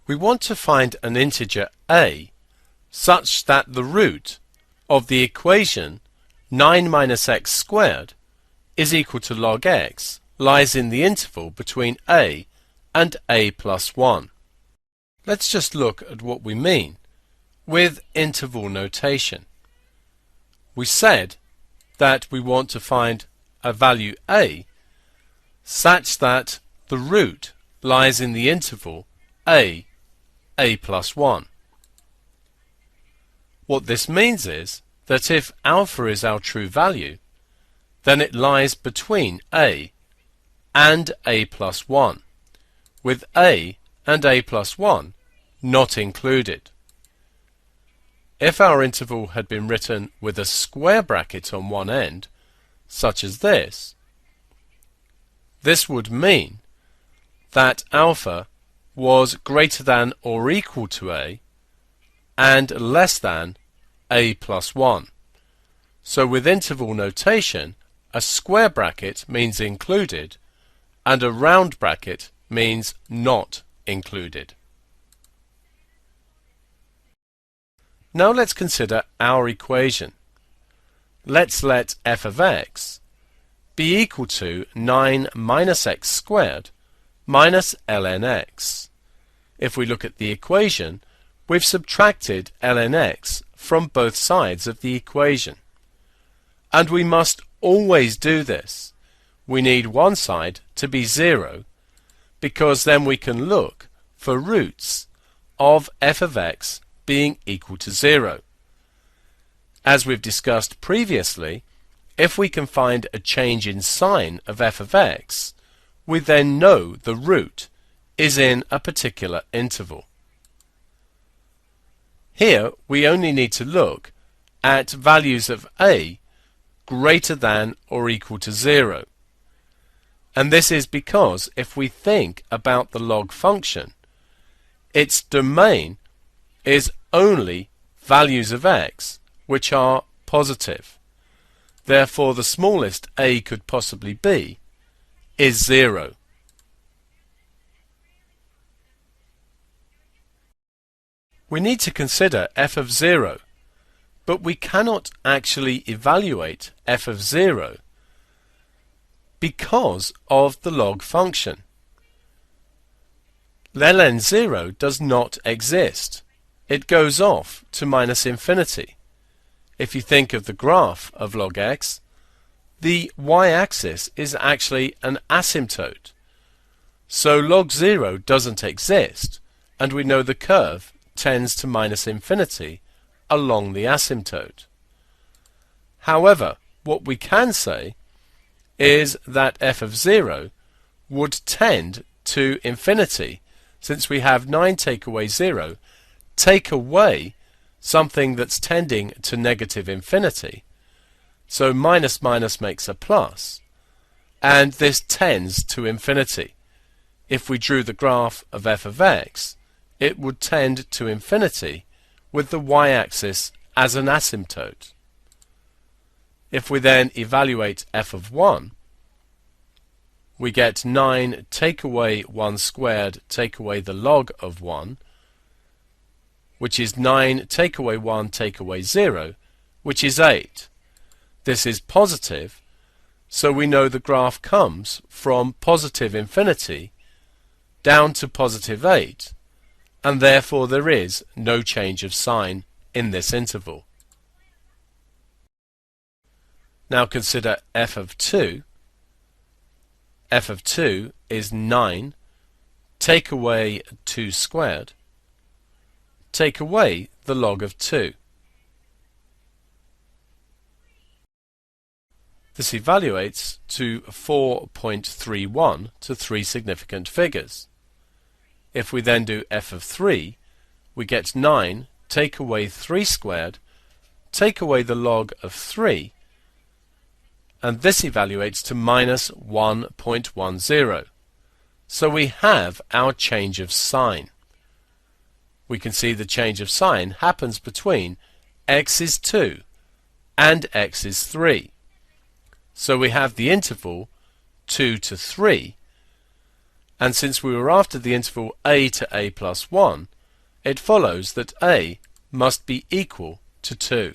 We want to find an integer a such that the root of the equation 9 minus x squared is equal to log x lies in the interval between a and a plus 1. Let's just look at what we mean with interval notation. We said that we want to find a value a such that the root lies in the interval a plus 1. What this means is that if alpha is our true value, then it lies between a and a plus 1, with a and a plus 1 not included. If our interval had been written with a square bracket on one end, such as this would mean that alpha was greater than or equal to a and less than a plus 1. So with interval notation, a square bracket means included and a round bracket means not included. Now let's consider our equation. Let's let f of x be equal to 9 minus x squared minus ln x. If we look at the equation, we've subtracted ln x from both sides of the equation. And we must always do this. We need one side to be 0, because then we can look for roots of f of x being equal to 0. As we've discussed previously, if we can find a change in sign of f of x, we then know the root is in a particular interval. Here we only need to look at values of a greater than or equal to 0. And this is because if we think about the log function, its domain is only values of x which are positive. Therefore the smallest a could possibly be is 0. We need to consider f of 0, but we cannot actually evaluate f of 0 because of the log function. ln 0 does not exist. It goes off to minus infinity. If you think of the graph of log x, the y-axis is actually an asymptote. So log 0 doesn't exist, and we know the curve tends to minus infinity along the asymptote. However, what we can say is that f of 0 would tend to infinity, since we have 9 take away 0, take away something that's tending to negative infinity. So minus minus makes a plus, and this tends to infinity. If we drew the graph of f of x, it would tend to infinity with the y-axis as an asymptote. If we then evaluate f of 1, we get 9 take away 1 squared take away the log of 1, which is 9 take away 1 take away 0, which is 8. This is positive, so we know the graph comes from positive infinity down to positive 8, and therefore there is no change of sign in this interval. Now consider f of 2. f of 2 is 9 take away 2 squared take away the log of 2. This evaluates to 4.31 to 3 significant figures. If we then do f of 3, we get 9 take away 3 squared take away the log of 3, and this evaluates to minus 1.10. So we have our change of sign. We can see the change of sign happens between x is 2 and x is 3. So we have the interval 2 to 3, And since we were after the interval a to a plus 1, it follows that a must be equal to 2.